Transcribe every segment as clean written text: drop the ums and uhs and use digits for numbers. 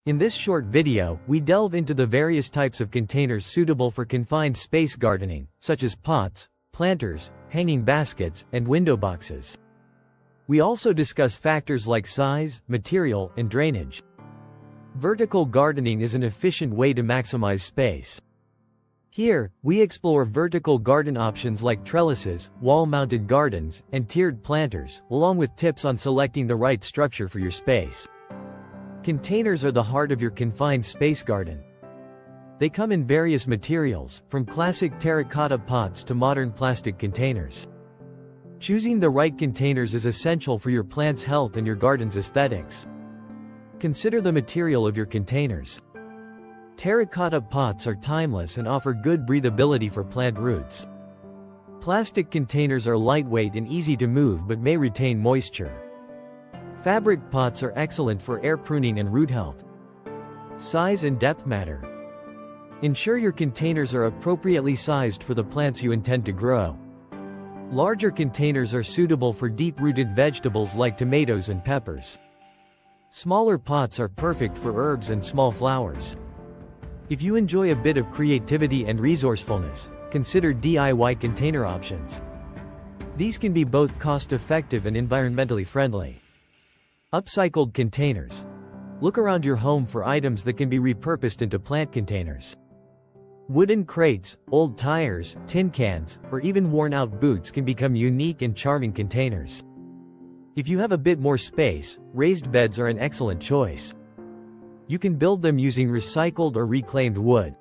In this short video, we delve into the various types of containers suitable for confined space gardening, such as pots, planters, hanging baskets, and window boxes. We also discuss factors like size, material, and drainage. Vertical gardening is an efficient way to maximize space. Here, we explore vertical garden options like trellises, wall-mounted gardens, and tiered planters, along with tips on selecting the right structure for your space. Containers are the heart of your confined space garden. They come in various materials, from classic terracotta pots to modern plastic containers. Choosing the right containers is essential for your plant's health and your garden's aesthetics. Consider the material of your containers. Terracotta pots are timeless and offer good breathability for plant roots. Plastic containers are lightweight and easy to move but may retain moisture. Fabric pots are excellent for air pruning and root health. Size and depth matter. Ensure your containers are appropriately sized for the plants you intend to grow. Larger containers are suitable for deep-rooted vegetables like tomatoes and peppers. Smaller pots are perfect for herbs and small flowers. If you enjoy a bit of creativity and resourcefulness, consider DIY container options. These can be both cost-effective and environmentally friendly. Upcycled containers. Look around your home for items that can be repurposed into plant containers. Wooden crates, old tires, tin cans, or even worn-out boots can become unique and charming containers. If you have a bit more space, raised beds are an excellent choice. You can build them using recycled or reclaimed wood.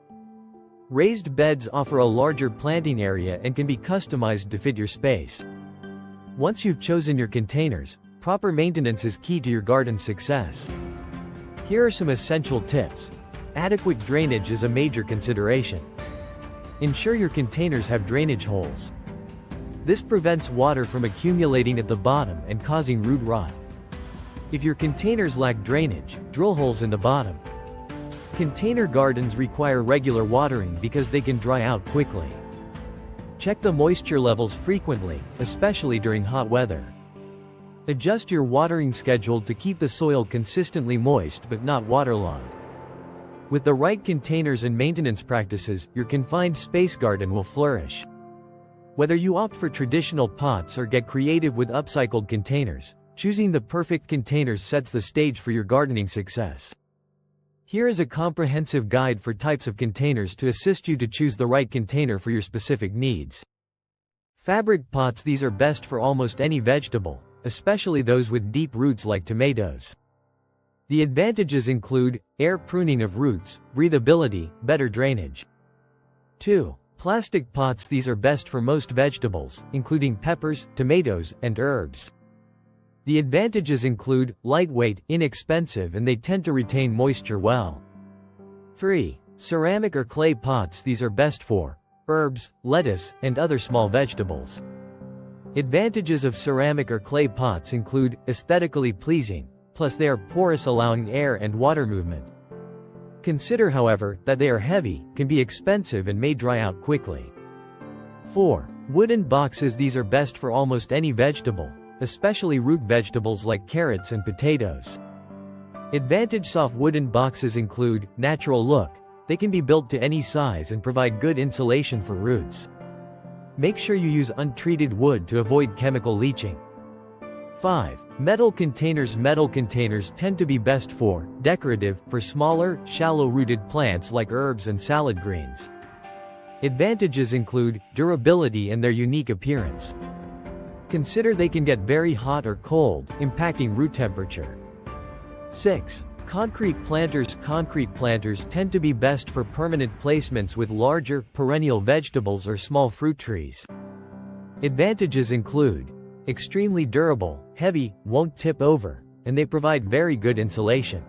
Raised beds offer a larger planting area and can be customized to fit your space. Once you've chosen your containers, proper maintenance is key to your garden's success. Here are some essential tips. Adequate drainage is a major consideration. Ensure your containers have drainage holes. This prevents water from accumulating at the bottom and causing root rot. If your containers lack drainage, drill holes in the bottom. Container gardens require regular watering because they can dry out quickly. Check the moisture levels frequently, especially during hot weather. Adjust your watering schedule to keep the soil consistently moist but not waterlogged. With the right containers and maintenance practices, your confined space garden will flourish. Whether you opt for traditional pots or get creative with upcycled containers, choosing the perfect containers sets the stage for your gardening success. Here is a comprehensive guide for types of containers to assist you to choose the right container for your specific needs. Fabric pots. These are best for almost any vegetable, especially those with deep roots like tomatoes. The advantages include air pruning of roots, breathability, better drainage. 2. Plastic pots. These are best for most vegetables, including peppers, tomatoes, and herbs. The advantages include lightweight, inexpensive, and they tend to retain moisture well. 3. Ceramic or clay pots. These are best for herbs, lettuce, and other small vegetables. Advantages of ceramic or clay pots include aesthetically pleasing, plus they are porous, allowing air and water movement. Consider, however, that they are heavy, can be expensive, and may dry out quickly. 4. Wooden boxes. These are best for almost any vegetable, especially root vegetables like carrots and potatoes. Advantage. Soft wooden boxes include natural look. They can be built to any size and provide good insulation for roots. Make sure you use untreated wood to avoid chemical leaching. 5. Metal containers. Metal containers tend to be best for decorative, for smaller, shallow-rooted plants like herbs and salad greens. Advantages include durability and their unique appearance. Consider they can get very hot or cold, impacting root temperature. 6. Concrete planters. Concrete planters tend to be best for permanent placements with larger, perennial vegetables or small fruit trees. Advantages include extremely durable, heavy, won't tip over, and they provide very good insulation.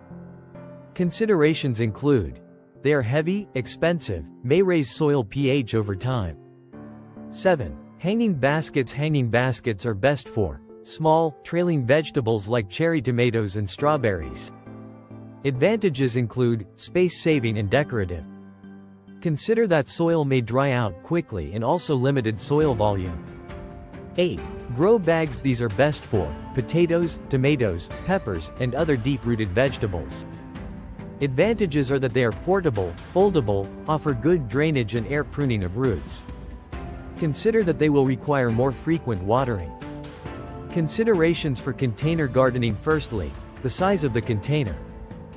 Considerations include they are heavy, expensive, may raise soil pH over time. 7. Hanging baskets. Hanging baskets are best for small, trailing vegetables like cherry tomatoes and strawberries. Advantages include space-saving and decorative. Consider that soil may dry out quickly and also limited soil volume. 8. Grow bags. These are best for potatoes, tomatoes, peppers, and other deep-rooted vegetables. Advantages are that they are portable, foldable, offer good drainage and air pruning of roots. Consider that they will require more frequent watering. Considerations for container gardening. Firstly, the size of the container.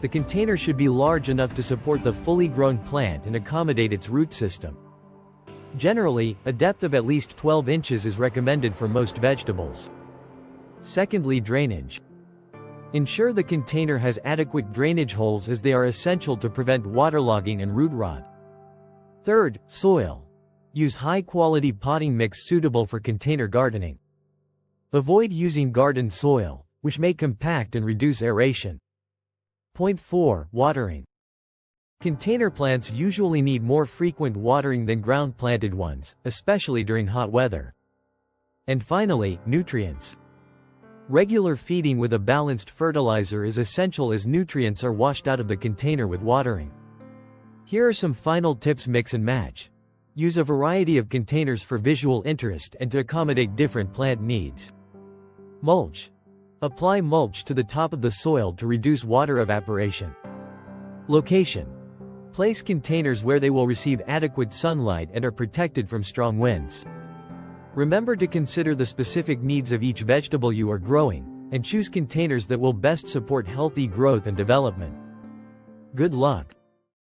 The container should be large enough to support the fully grown plant and accommodate its root system. Generally, a depth of at least 12 inches is recommended for most vegetables. Secondly, drainage. Ensure the container has adequate drainage holes as they are essential to prevent waterlogging and root rot. Third, soil. Use high-quality potting mix suitable for container gardening. Avoid using garden soil, which may compact and reduce aeration. Point 4. Watering. Container plants usually need more frequent watering than ground-planted ones, especially during hot weather. And finally, nutrients. Regular feeding with a balanced fertilizer is essential as nutrients are washed out of the container with watering. Here are some final tips: mix and match. Use a variety of containers for visual interest and to accommodate different plant needs. Mulch. Apply mulch to the top of the soil to reduce water evaporation. Location. Place containers where they will receive adequate sunlight and are protected from strong winds. Remember to consider the specific needs of each vegetable you are growing, and choose containers that will best support healthy growth and development. Good luck!